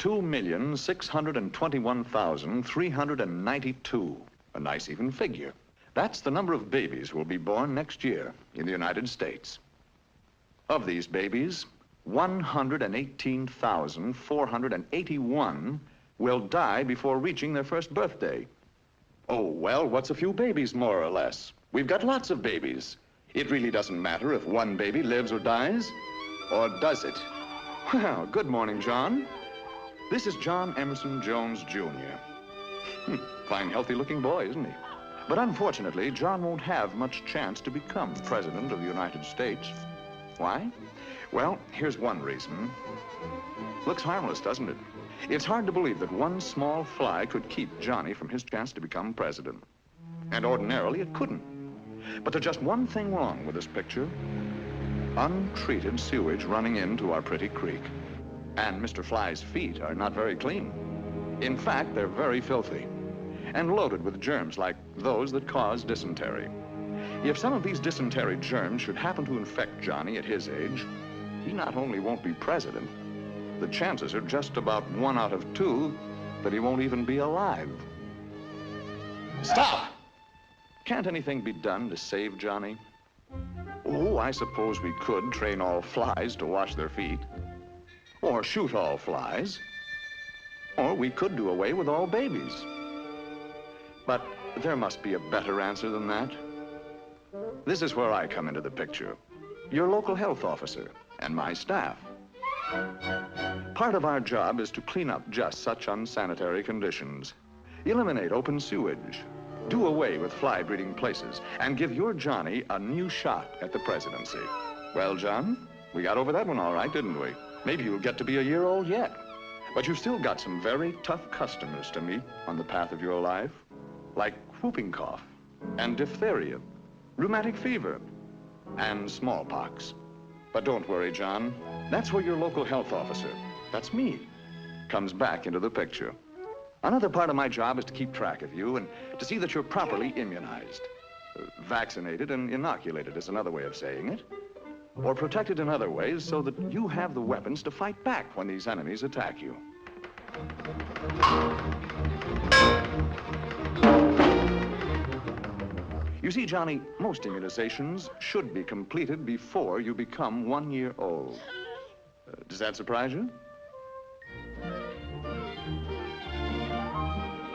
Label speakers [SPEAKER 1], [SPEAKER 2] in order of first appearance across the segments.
[SPEAKER 1] 2,621,392. A nice even figure. That's the number of babies who will be born next year in the United States. Of these babies, 118,481 will die before reaching their first birthday. Oh, well, what's a few babies, more or less? We've got lots of babies. It really doesn't matter if one baby lives or dies, or does it? Well, good morning, John. This is John Emerson Jones, Jr. Fine, healthy-looking boy, isn't he? But unfortunately, John won't have much chance to become President of the United States. Why? Well, here's one reason. Looks harmless, doesn't it? It's hard to believe that one small fly could keep Johnny from his chance to become president. And ordinarily, it couldn't. But there's just one thing wrong with this picture. Untreated sewage running into our pretty creek. And Mr. Fly's feet are not very clean. In fact, they're very filthy and loaded with germs like those that cause dysentery. If some of these dysentery germs should happen to infect Johnny at his age, he not only won't be president, the chances are just about 1 out of 2 that he won't even be alive. Stop! Can't anything be done to save Johnny? Oh, I suppose we could train all flies to wash their feet. Or shoot all flies. Or we could do away with all babies. But there must be a better answer than that. This is where I come into the picture. Your local health officer and my staff. Part of our job is to clean up just such unsanitary conditions. Eliminate open sewage. Do away with fly-breeding places and give your Johnny a new shot at the presidency. Well, John, we got over that one all right, didn't we? Maybe you'll get to be a year old yet. But you've still got some very tough customers to meet on the path of your life, like whooping cough and diphtheria, rheumatic fever, and smallpox. But don't worry, John. That's where your local health officer, that's me, comes back into the picture. Another part of my job is to keep track of you and to see that you're properly immunized. Vaccinated and inoculated is another way of saying it. Or protected in other ways so that you have the weapons to fight back when these enemies attack you. You see, Johnny, most immunizations should be completed before you become 1 year old. Does that surprise you?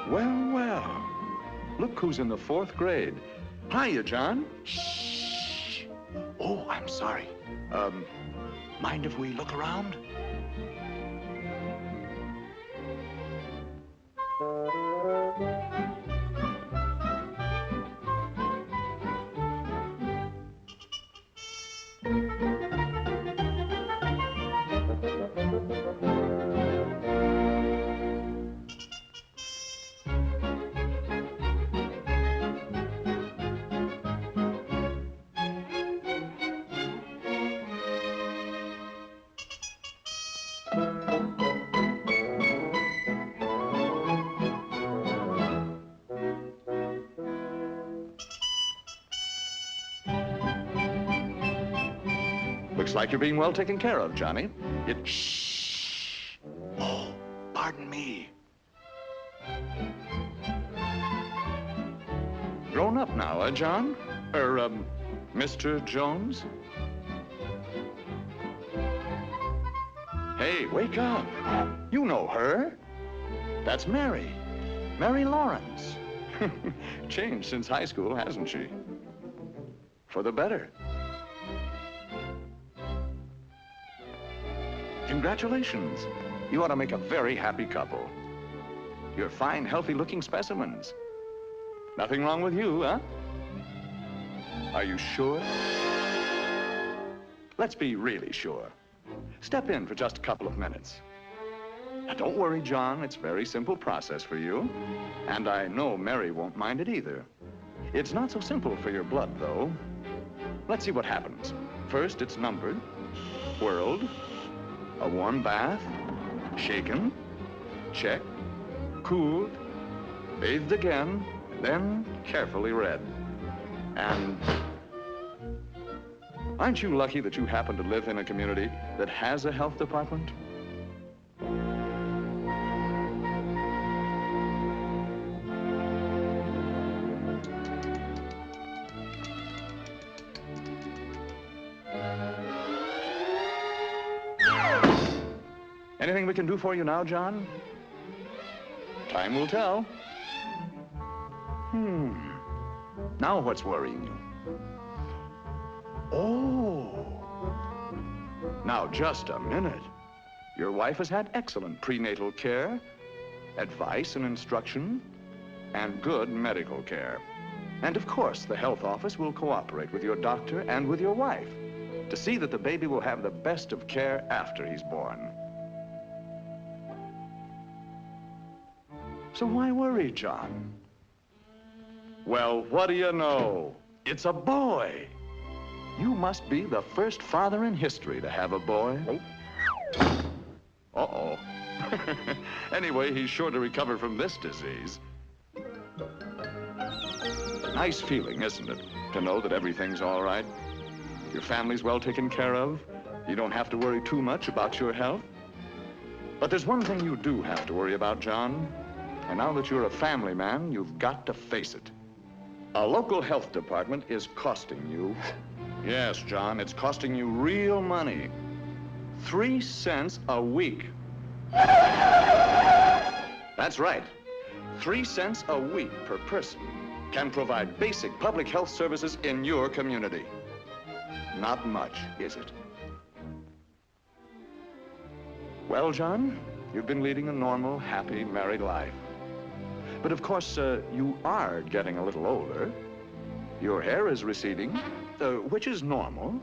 [SPEAKER 1] Well, well. Look who's in the 4th grade. Hiya, John.
[SPEAKER 2] Shh. Oh, I'm sorry. Mind if we look around?
[SPEAKER 1] Looks like you're being well taken care of, Johnny.
[SPEAKER 2] Shh. Oh, pardon me.
[SPEAKER 1] Grown up now, John? Mr. Jones? Hey, wake up. You know her. That's Mary. Mary Lawrence. Changed since high school, hasn't she? For the better. Congratulations. You ought to make a very happy couple. You're fine, healthy-looking specimens. Nothing wrong with you, huh? Are you sure? Let's be really sure. Step in for just a couple of minutes. Now, don't worry, John. It's a very simple process for you. And I know Mary won't mind it either. It's not so simple for your blood, though. Let's see what happens. First, it's numbered, whirled, a warm bath, shaken, checked, cooled, bathed again, and then carefully read. And aren't you lucky that you happen to live in a community that has a health department? Anything we can do for you now, John? Time will tell. Now what's worrying you? Oh. Now, just a minute. Your wife has had excellent prenatal care, advice and instruction, and good medical care. And of course, the health office will cooperate with your doctor and with your wife to see that the baby will have the best of care after he's born. So why worry, John? Well, what do you know? It's a boy. You must be the first father in history to have a boy. Uh-oh. Anyway, he's sure to recover from this disease. Nice feeling, isn't it? To know that everything's all right. Your family's well taken care of. You don't have to worry too much about your health. But there's one thing you do have to worry about, John. And now that you're a family man, you've got to face it. A local health department is costing you. Yes, John, it's costing you real money. 3 cents a week. That's right. 3 cents a week per person can provide basic public health services in your community. Not much, is it? Well, John, you've been leading a normal, happy, married life. But of course, you are getting a little older. Your hair is receding, which is normal.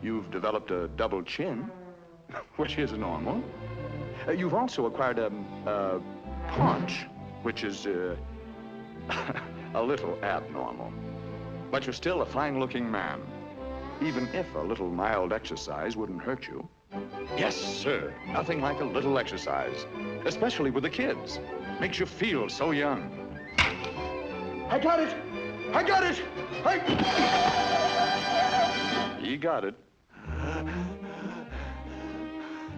[SPEAKER 1] You've developed a double chin, which is normal. You've also acquired a paunch, which is a little abnormal. But you're still a fine-looking man, even if a little mild exercise wouldn't hurt you. Yes, sir. Nothing like a little exercise, especially with the kids. Makes you feel so young. I got it! I got it! He got it.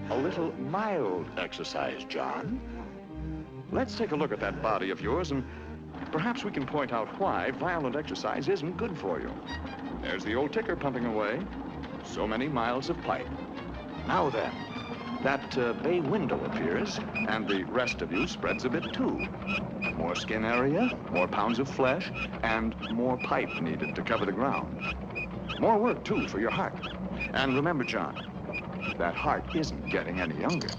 [SPEAKER 1] A little mild exercise, John. Let's take a look at that body of yours, and perhaps we can point out why violent exercise isn't good for you. There's the old ticker pumping away. So many miles of pipe. Now then, that bay window appears, and the rest of you spreads a bit too. More skin area, more pounds of flesh, and more pipe needed to cover the ground. More work, too, for your heart. And remember, John, that heart isn't getting any younger.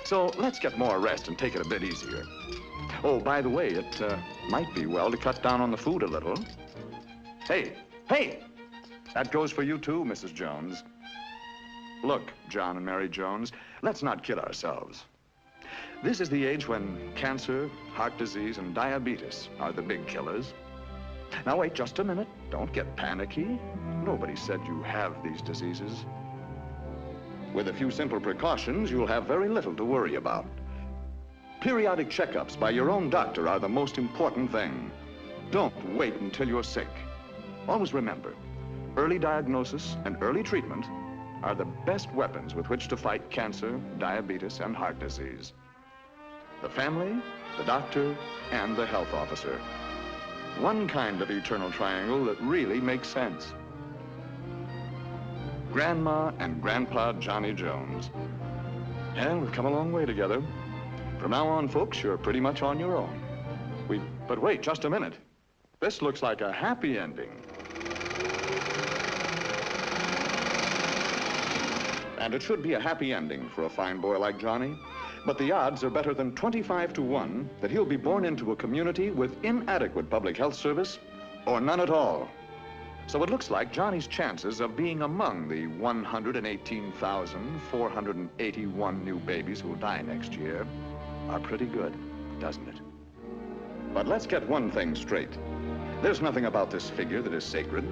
[SPEAKER 1] So let's get more rest and take it a bit easier. Oh, by the way, it might be well to cut down on the food a little. Hey! That goes for you, too, Mrs. Jones. Look, John and Mary Jones, let's not kid ourselves. This is the age when cancer, heart disease, and diabetes are the big killers. Now, wait just a minute. Don't get panicky. Nobody said you have these diseases. With a few simple precautions, you'll have very little to worry about. Periodic checkups by your own doctor are the most important thing. Don't wait until you're sick. Always remember, early diagnosis and early treatment are the best weapons with which to fight cancer, diabetes, and heart disease. The family, the doctor, and the health officer. One kind of eternal triangle that really makes sense. Grandma and Grandpa Johnny Jones. And we've come a long way together. From now on, folks, you're pretty much on your own. But wait, just a minute. This looks like a happy ending. And it should be a happy ending for a fine boy like Johnny. But the odds are better than 25 to 1 that he'll be born into a community with inadequate public health service or none at all. So it looks like Johnny's chances of being among the 118,481 new babies who'll die next year are pretty good, doesn't it? But let's get one thing straight. There's nothing about this figure that is sacred.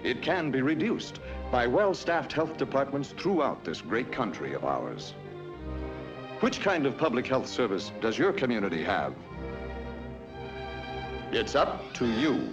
[SPEAKER 1] It can be reduced by well-staffed health departments throughout this great country of ours. Which kind of public health service does your community have? It's up to you.